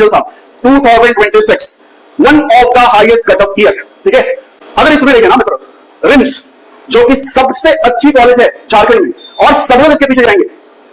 Potential था 2026, one of the highest cut off year. ठीक है, अगर इसमें देखें ना मित्र, रिम्स जो कि सबसे अच्छी कॉलेज है झारखंड में, और सब लोग इसके पीछे जाएंगे,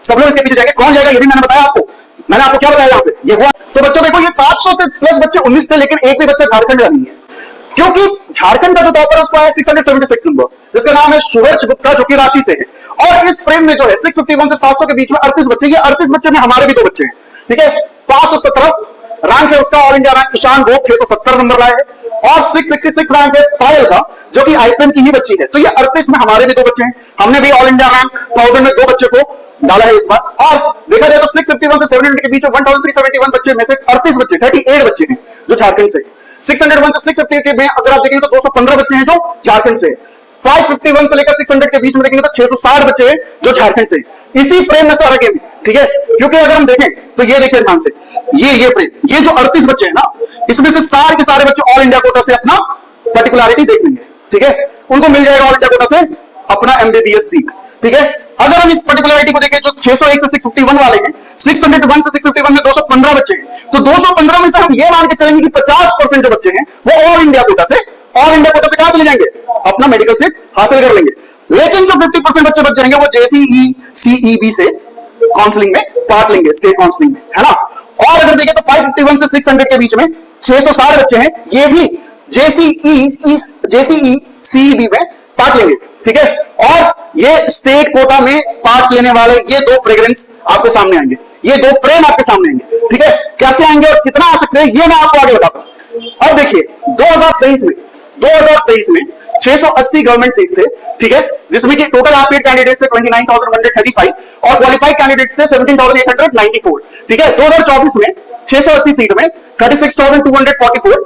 सब लोग इसके पीछे जाएंगे। कौन जाएगा ये भी मैंने बताया आपको। मैंने आपको क्या बताया यहाँ पे, ये हुआ। तो बच्चों देखो, ये 700 से प्लस बच्चे 19 थे, लेकिन एक भी बच्चा झारखंड जा नहीं है, क्योंकि झारखंड का जो टॉपर है उसका है 676 नंबर, जिसका नाम है सुवर्ष गुप्ता, जो कि रांची से है। और इस फ्रेम में जो है 651 से 700 के बीच में 38 बच्चे, ये 38 बच्चे में हमारे भी 2 बच्चे हैं। ठीक है, 517 रैंक है उसका, ऑल इंडिया रैंक ईशान भोग 670 नंबर लाए है, और 666 रैंक है पायल का, जो कि आईपीएम की ही बच्ची है। तो ये 38 में हमारे भी 2 बच्चे हैं, हमने भी ऑल इंडिया रैंक 1000 में 2 बच्चे को डाला है इस बार। और देखा जाए तो 651 से 700 के बीच में 1371 बच्चे में से 38 बच्चे 38 बच्चे हैं जो झारखंड से। 601 से 650 के में अगर आप देखेंगे तो 215 बच्चे हैं जो झारखंड से। 551 से लेकर 600 के बीच में देखेंगे तो 660 बच्चे हैं जो झारखंड से। इसी फ्रेम में सारा गेम, ठीक है, क्योंकि अगर हम देखें तो ये देखिए ध्यान से, ये फ्रेम, ये जो 38 बच्चे हैं ना, इसमें से सारे के सारे बच्चे ऑल इंडिया कोटा से अपना पर्टिकुलरिटी देख लेंगे। ठीक है, उनको मिल जाएगा ऑल इंडिया कोटा से अपना एमबीबीएस सीट। ठीक है, अगर हम इस पर्टिकुलरिटी को देखें जो 601 से 651 वाले हैं, 601 से 651 में 215 बच्चे हैं, तो 215 में से हम ये मान के चलेंगे कि 50% जो बच्चे हैं वो ऑल इंडिया कोटा से कहां चले जाएंगे, अपना मेडिकल सीट हासिल कर लेंगे। लेकिन जो 50% बच्चे बच जाएंगे वो जेसीई सीईबी से काउंसलिंग में पार्ट लेंगे, स्टेट काउंसलिंग में, है ना। और अगर देखें तो 551 से 600 के बीच में 660 बच्चे हैं, ये भी जेसीई सीईबी में पार्ट लेंगे। ठीक है, और ये स्टेट कोटा में पार्ट लेने वाले ये 2 फ्रेग्रेंस आपके सामने आएंगे, ये 2 फ्रेम आपके सामने आएंगे। ठीक है, कैसे आएंगे और कितना आ सकते हैं ये मैं आपको आगे बताता हूं। अब देखिए 2023 में 680 गवर्नमेंट सीट थे। ठीक है, जिसमें कि टोटल एप्लीड कैंडिडेट्स थे 29,135 और क्वालिफाइड कैंडिडेट्स थे 17,894। ठीक है, 2024 में 680 सीट में 36,244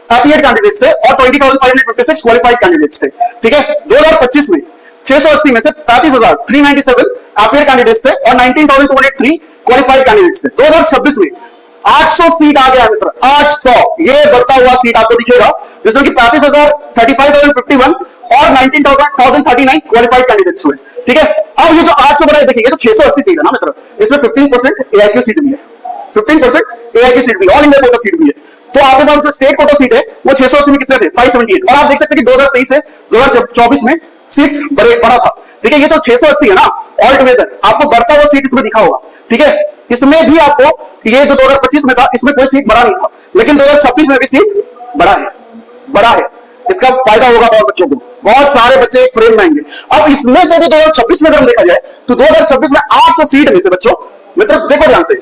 एप्लीड कैंडिडेट्स थे और 20,556 क्वालिफाइड कैंडिडेट्स थे। ठीक है, 2025 में 680 में से 35,397 एप्लीड कैंडिडेट्स थे और 19,203 क्वालिफाइड कैंडिडेट्स थे। 2026 में 800 सीट आ गया मित्र, 800, ये बढ़ता हुआ सीट आपको दिखेगा, जिसमें कि 35,051 और 19,039 क्वालिफाइड कैंडिडेट्स हुए। ठीक है, अब ये जो 800 बढ़ा देखिए, तो 680 सीट है ना मित्र, इसमें 15% एआईक्यू सीट भी है, 15% एआईक्यू सीट भी, ऑल इंडिया कोटा सीट भी है। तो आपके पास जो स्टेट कोटा सीट है वो 680 में कितने थे, 578। और आप देख सकते हैं कि 2023 से 2024 में सीट्स बढ़ा था। ठीक है, ये जो 680 है ना, ऑल टुगेदर आपको बढ़ता हुआ सीट इसमें दिखा होगा। ठीक है, इसमें भी आपको ये जो 2025 में था इसमें कोई सीट बढ़ा नहीं था, लेकिन 2026 में भी सीट बढ़ा है। इसका फायदा होगा बहुत बच्चों को, बहुत सारे बच्चे एक फ्रेम में आएंगे। अब इसमें से भी 2026 में अगर देखा जाए तो 2026 में 800 सीट में से बच्चों मित्र देखो ध्यान से,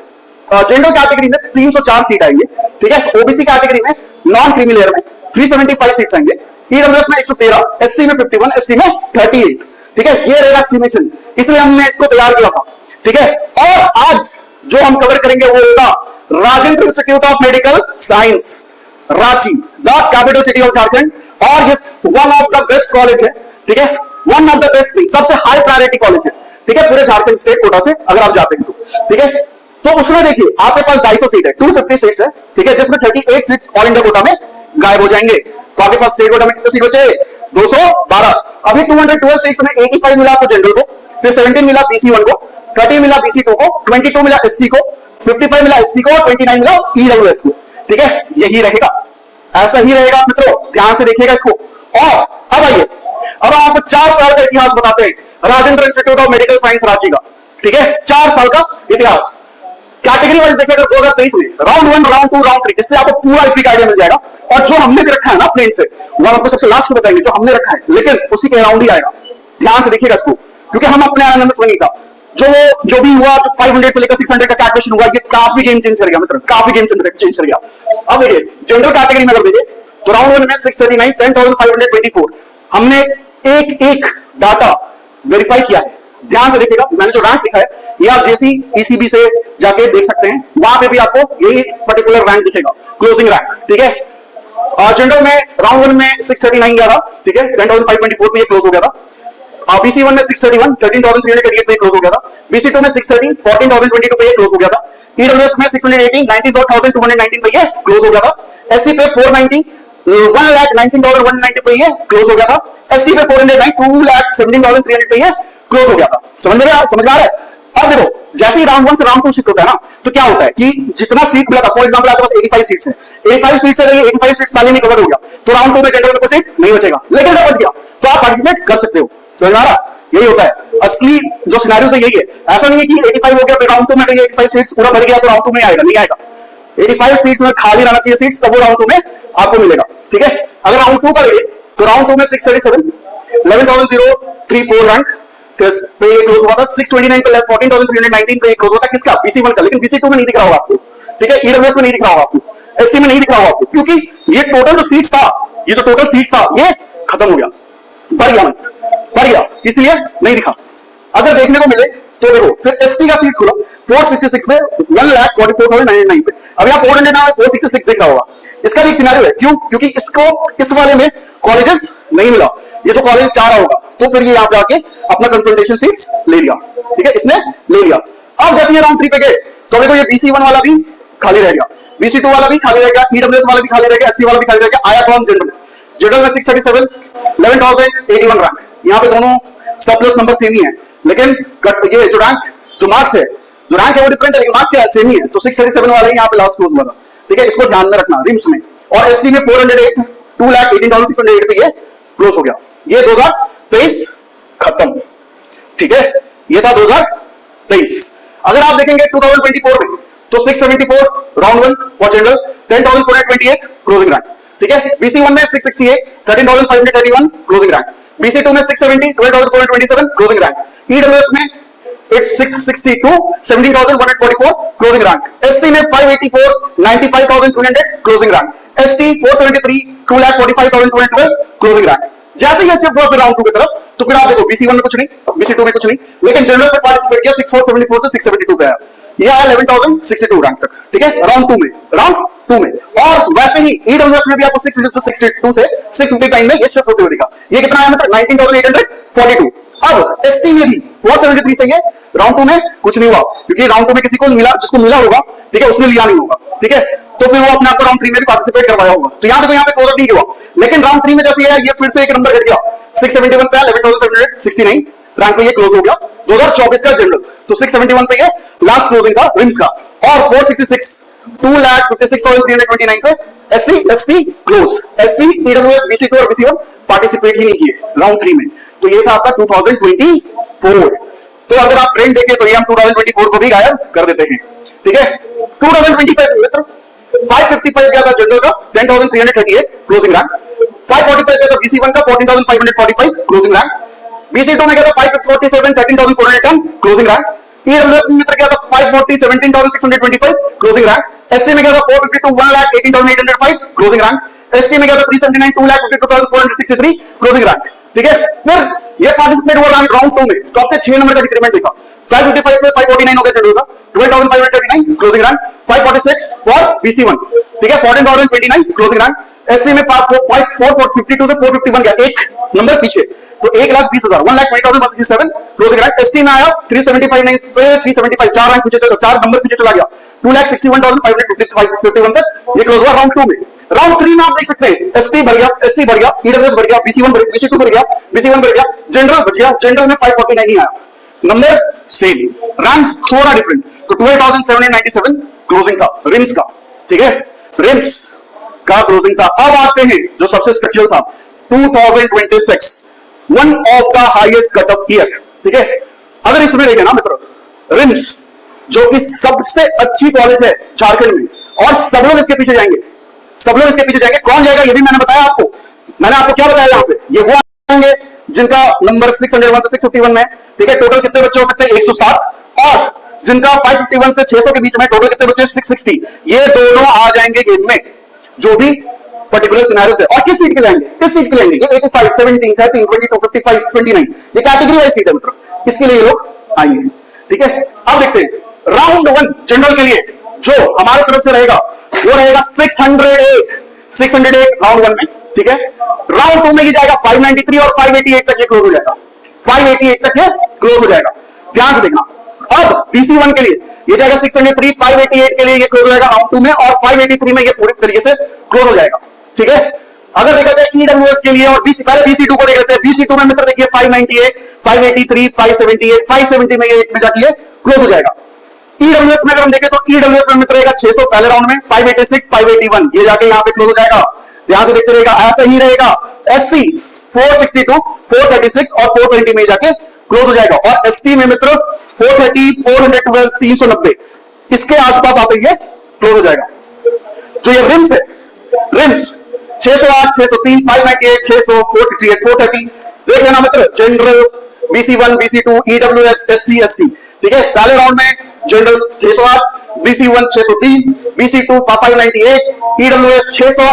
जनरल कैटेगरी में 304 सीट आएंगे। ठीक है, ओबीसी कैटेगरी में नॉन क्रीमी लेयर में 375 सीट्स आएंगे, ईडब्ल्यूएस में 113, एससी में 51, एसटी में 38। ठीक है, ये रहेगा एस्टिमेशन, इसलिए हमने इसको तैयार किया था। ठीक है, और आज जो हम कवर करेंगे वो होगा Rajendra institute of medical science Ranchi, the capital city of Jharkhand, और ये one of the best college है। ठीक है, वन ऑफ द बेस्ट, सबसे हाई प्रायोरिटी कॉलेज है। ठीक है, पूरे झारखंड स्टेट कोटा से अगर आप जाते हैं तो। ठीक है, तो उसमें देखिए आपके पास 250 सीट है, 250 सीट्स है। ठीक है, जिसमें 38 सीट्स ऑल इंडिया कोटा में गायब हो जाएंगे। तो आपके पास स्टेट कोटा में कितने सीट बचे, 212। अभी 212 सीट्स में 85 मिला आपको जनरल को, फिर 17 मिला BC1 को, 30 मिला BC2 को, 22 मिला SC को, 55 मिला ST को और 29 मिला EWS को। ठीक है, यही रहेगा, ऐसा ही रहेगा मित्रों, ध्यान से देखिएगा इसको। और अब आइए, अब आपको 4 साल का इतिहास बताते हैं Rajendra institute of medical science Ranchi का। ठीक है, 4 साल का इतिहास कैटेगरी वाइज देखिएगा। 2023 में राउंड 1, राउंड 2, राउंड 3, इससे आपको पूरा एपिक आइडिया मिल जाएगा। और जो हमने भी रखा है ना प्लेन से, वो आपको सबसे लास्ट में बताएंगे जो हमने रखा है, लेकिन उसी के राउंड ही आएगा। ध्यान से देखिएगा इसको, क्योंकि हम अपने एनालिसिस में नहीं था। जो भी हुआ, तो 500 से लेकर 600 का कैलकुलेशन हुआ, ये काफी गेम चेंज कर गया मित्र, काफी गेम चेंज कर गया। अब देखिए जनरल कैटेगरी में अगर देखिए तो राउंड 1 में 639, 10,524 हमने एक डाटा वेरीफाई किया है। ध्यान से देखिएगा, मैंने जो रैंक लिखा है ये आप जेसी ईसीबी से जाके देख सकते हैं, वहां पे भी आपको यही पर्टिकुलर रैंक दिखेगा, क्लोजिंग रैंक। ठीक है, जनरल में राउंड 1 में 639 गया था। ठीक है, 10,524 पे ये क्लोज हो गया था। BC1 में 631, 13,338 पे क्लोज हो गया था। BC2 में 613, 14,022 पे ये क्लोज हो गया था। EWS में 618, 19,219 पे ये क्लोज हो गया था। SC पे 490, 1,19,190 पे ये क्लोज हो गया था। ST पे 409, 2,17,300 पे ये क्लोज हो गया था। समझ में आ रहा है? अब देखो जैसे ही राउंड 1 से राउंड 2 शिफ्ट होता है ना, तो क्या होता है कि जितना सीट मिला था, फॉर एग्जांपल आपके पास 85 सीट्स है, 85 सीट्स है, 85 सीट्स पहले में कवर हो गया, तो राउंड 2 में जनरल में कोई सीट नहीं बचेगा, लेकिन अगर बच गया तो आप पार्टिसिपेट कर सकते हो। समझ आ रहा? यही होता है असली जो सिनेरियो है, यही है। ऐसा नहीं है कि 85 हो गया फिर राउंड 2 में 85 सीट्स पूरा भर गया तो राउंड 2 में आएगा, नहीं आएगा। 85 सीट्स में खाली रहना चाहिए सीट्स, तब वो राउंड 2 में आपको मिलेगा। ठीक है, अगर राउंड 2 करेंगे तो राउंड 2 में 637 11,034 रैंक पे ये क्लोज हुआ था, 629 पे 14,319 पे ये क्लोज हुआ था किसका? BC1 का। लेकिन BC2 में नहीं दिख रहा होगा आपको, ठीक है, EWS में नहीं दिख रहा होगा आपको, SC में नहीं दिख रहा होगा आपको, क्योंकि ये टोटल जो सीट्स था, ये जो टोटल सीट्स था ये खत्म हो गया, बढ़ गया, इसलिए नहीं दिखा। अगर देखने को मिले तो देखो फिर ST का सीट खुला 466 पे 1,44,999 पे, अब यहाँ 466 दिख रहा होगा। इसका भी सिनेरियो है, क्यों? क्योंकि इसको इस वाले में कॉलेजेस नहीं मिला, ये तो कॉलेज चाह रहा होगा, तो फिर ये यहाँ पे आके अपना कंसल्टेशन सीट्स ले लिया। ठीक है, इसने ले लिया। अब जैसे ये राउंड 3 पे गए तो देखो ये BC1 वाला भी खाली रह गया, BC2 वाला भी खाली रह गया, EWS वाला भी खाली रह गया, SC वाला भी खाली रह गया। आया कौन? जनरल में 637 11,081 रैंक। यहाँ पे दोनों सब प्लस नंबर सेम ही है, लेकिन ये जो रैंक जो मार्क्स है, जो रैंक है वो डिफरेंट है, लेकिन मार्क्स क्या सेम ही है। तो 637 वाले यहाँ पे लास्ट क्लोज हुआ था। ठीक है, इसको ध्यान में रखना रिम्स में। और ST में 408 2,18,608 पे ये क्लोज हो गया। ये 2023 खत्म। ठीक है, ये था 2023। अगर आप देखेंगे 2024 में तो 674 round 1 for general, 10,428 closing rank. ठीक है, BC1 में 668 13,531 क्लोजिंग रैंक, BC2 में 670 12,427 क्लोजिंग रैंक, EWS में 662 17,144 क्लोजिंग रैंक, ST में 584 95,300 closing rank, ST 473 2,45,212 closing rank. जैसे ही शिफ्ट हुआ फिर राउंड 2 की तरफ, तो फिर आप देखो BC1 में कुछ नहीं, BC2 में कुछ नहीं, लेकिन जनरल पे पार्टिसिपेट किया 674 से 672 पे आया, ये आया 11,062 रैंक तक। ठीक है, राउंड 2 में। और वैसे ही EWS में भी आपको 662 से 659 में ये शिफ्ट होते हुए दिखा। ये कितना आया मतलब 19,842। अब ST में भी 473 से ये राउंड 2 में कुछ नहीं हुआ, क्योंकि राउंड 2 में किसी को मिला, जिसको मिला होगा, ठीक है, उसने लिया नहीं होगा। ठीक है, तो फिर वो अपने आप को राउंड 3 में भी पार्टिसिपेट करवाया होगा। तो यहाँ पे क्लोज नहीं हुआ, लेकिन राउंड 3 में जैसे ये फिर से एक नंबर घट गया, 671 पे 11,769 रैंक पे ये क्लोज हो गया 2024 का जनरल। तो 671 पे ये लास्ट क्लोजिंग था रिम्स का, और 466 2,56,329 पे SC ST close. SC EWS BC2 और BC1 पार्टिसिपेट ही नहीं किए राउंड 3 में। तो ये था आपका 2024। तो अगर आप ट्रेंड देखें तो ये हम 2024 को भी गायब कर देते हैं। ठीक है, 2025 मित्र 555 गया था जनरल का 10,338 क्लोजिंग रैंक, 545 गया था BC1 का 14,545 क्लोजिंग रैंक, BC2 में गया था 547 13,410 क्लोजिंग रैंक, EWS में मित्र गया था 540 17,625 क्लोजिंग रैंक, SC में गया था 452 1,18,805 क्लोजिंग रैंक, ST में गया था 379 2,52,463 क्लोजिंग रैंक। ठीक है, फिर ये पार्टिसिपेट हुआ राउंड 2 में, तो आपने 6 नंबर का डिक्रीमेंट देखा, 555 से 549 हो गया जनरल का, 12,539 क्लोजिंग रैंक, 546 फॉर BC1। ठीक है, 14,029 क्लोजिंग रैंक, SC में 452 से 451 गया, एक नंबर पीछे, तो 1,20,000 1,20,167 क्लोजिंग रैंक। ST में आया 375 से 375 4 रैंक पीछे, 4 नंबर पीछे चला गया, 2,61,551 तक ये क्लोज हुआ राउंड 2 में। राउंड 3 में आप देख सकते हैं ST बढ़ गया, SC बढ़ गया, EWS बढ़ गया, BC1 बढ़ गया, BC2 बढ़ गया, BC1 बढ़ गया, जनरल बढ़ गया, जनरल में 549 ही आया, नंबर सेम, रैंक थोड़ा डिफरेंट, तो 12,797 क्लोजिंग था रिम्स का। ठीक है, रिम्स का क्लोजिंग था। अब आते हैं जो सबसे स्पेशल था 2026, one of the highest cut off year. ठीक है, अगर इसमें देखें ना मित्र, रिम्स जो कि सबसे अच्छी कॉलेज है झारखंड में, और सब लोग इसके पीछे जाएंगे, कौन जाएगा ये भी मैंने बताया आपको। मैंने आपको क्या बताया यहाँ पे, ये वो आएंगे जिनका नंबर 601 से 651 में। ठीक है, टोटल कितने बच्चे हो सकते हैं 107, और जिनका 551 से 600 के बीच में टोटल कितने बच्चे 660। ये दोनों आ जाएंगे गेम में, जो भी पर्टिकुलर सिनेरियो है। और किस सीट के लेंगे, ये 85 17 13 22 55 29, ये कैटेगरी वाइज सीट है मित्र, इसके लिए लोग आएंगे। ठीक है, अब देखते हैं राउंड 1 जनरल के लिए जो हमारे तरफ से रहेगा वो रहेगा 608 राउंड 1 में। ठीक है, राउंड 2 में ये जाएगा 593 और 588 तक ये क्लोज हो जाएगा, 588 तक ये क्लोज हो जाएगा, ध्यान से देखना। अब BC1 के लिए ये जाएगा 603, 588 के लिए ये क्लोज हो जाएगा राउंड 2 में, और 583 में ये पूरी तरीके से क्लोज हो जाएगा। ठीक है, अगर देखा जाए ईडब्ल्यूएस के लिए और बीसी, पहले BC2 को देख लेते हैं। BC2 में मित्र देखिए 598, 583, 578, 570 में ये एक में जाके क्लोज हो जाएगा। ईडब्ल्यूएस में अगर हम देखें तो ईडब्ल्यूएस में मित्र रहेगा 600 पहले राउंड में, 586, 581 ये जाके यहां पे क्लोज हो जाएगा। ध्यान से देखते रहेगा, ऐसा ही रहेगा। SC 462, 436 और 420 में जाके क्लोज हो जाएगा। और ST में मित्र 430, 412, 390 इसके आसपास आते ही क्लोज हो जाएगा। जो ये रिम्स है, रिम्स 608, 603, 598, 600, 468, 430 देख लेना मित्र। General, BC1, BC2, EWS, SC, ST ठीक है। पहले राउंड में general 608, BC1 603, BC2 598, EWS 600,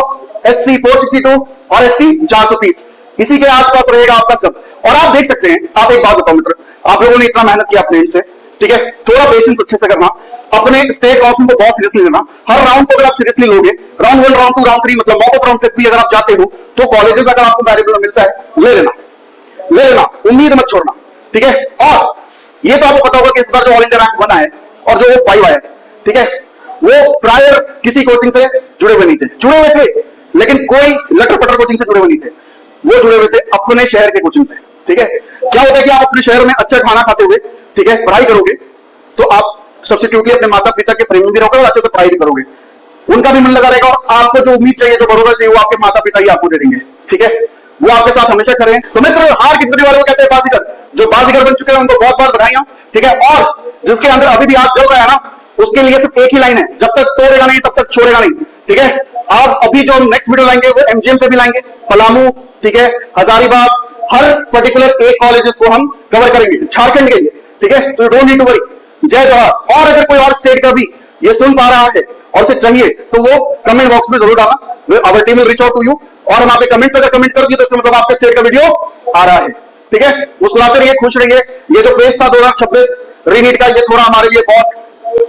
SC 462 और ST 430 इसी के आसपास रहेगा आपका सब। और आप देख सकते हैं, आप एक बात बताओ मित्र, आप लोगों ने इतना मेहनत किया अपने से, ठीक है, थोड़ा पेशेंस अच्छे से करना, अपने स्टेट काउंसिल को बहुत सीरियसली लेना। हर राउंड को अगर आप सीरियसली लोगे, राउंड 1, राउंड 2, राउंड 3 मतलब मॉक अप राउंड तक भी अगर आप जाते हो तो कॉलेजेस अगर आपको वेरिएबल मिलता है ले लेना, उम्मीद मत छोड़ना, ठीक है। और ये तो आपको पता होगा कि इस बार जो ऑल इंडिया रैंक 1 आया और जो वो 5 आया, ठीक है, वो प्रायर किसी कोचिंग से जुड़े हुए नहीं थे, जुड़े हुए थे लेकिन कोई लटर पटर कोचिंग से जुड़े हुए नहीं थे, वो जुड़े हुए थे अपने शहर के कोचिंग से, ठीक है। क्या होता है कि आप अपने शहर में अच्छा खाना खाते हुए, ठीक है, पढ़ाई करोगे तो आप सब्स्टिट्यूटली अपने माता पिता के फ्रेम में भी रहोगे और अच्छे से पढ़ाई भी करोगे, उनका भी मन लगा रहेगा और आपको जो उम्मीद चाहिए, जो भरोसा चाहिए, वो आपके माता पिता ही आपको दे देंगे, ठीक है। वो आपके साथ हमेशा खड़े हैं। तो मित्र, हार की जितने वाले को कहते हैं बाजीगर, जो बाजीगर बन चुके हैं उनको बहुत बहुत बधाइयां, ठीक है। और जिसके अंदर अभी भी आग जल रहा है ना, उसके लिए सिर्फ एक ही लाइन है, जब तक तोड़ेगा नहीं तब तक छोड़ेगा नहीं, ठीक है। आप अभी जो नेक्स्ट वीडियो लाएंगे वो MGM पे भी लाएंगे, पलामू, ठीक है, हजारीबाग, हर पर्टिकुलर एक कॉलेजेस को हम कवर करेंगे झारखंड के लिए, ठीक है। तो डोंट नीड टू वरी। जय जवाहर। और अगर कोई और स्टेट का भी ये सुन पा रहा है और उसे चाहिए तो वो कमेंट बॉक्स में जरूर डालना, our team will reach out to you. और हम आप कमेंट पर कमेंट कर दिए तो इसका मतलब आपके स्टेट का वीडियो आ रहा है, ठीक है। मुस्कुराते रहिए, खुश रहिए। ये जो फेस था 2026 रीनीट का, ये थोड़ा हमारे लिए बहुत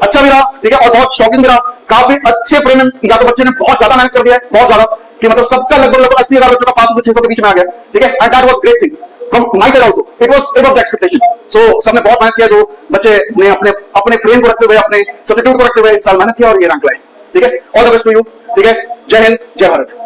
अच्छा भी रहा, ठीक है, और बहुत शॉकिंग भी रहा। काफी अच्छे फ्रेम में या तो बच्चे ने बहुत ज्यादा मेहनत कर दिया है, बहुत ज्यादा, कि मतलब सबका लगभग 80,000 बच्चों का 500 से 600 के बीच में आ गया, ठीक है। And that was great thing from my side also, it was above the expectation. So सबने बहुत मेहनत किया, जो बच्चे ने अपने फ्रेम को रखते हुए, अपने सब्स्टिट्यूट को रखते हुए इस साल मेहनत किया और ये रैंक लाए, ठीक है। All the best to you, ठीक है। जय हिंद, जय भारत।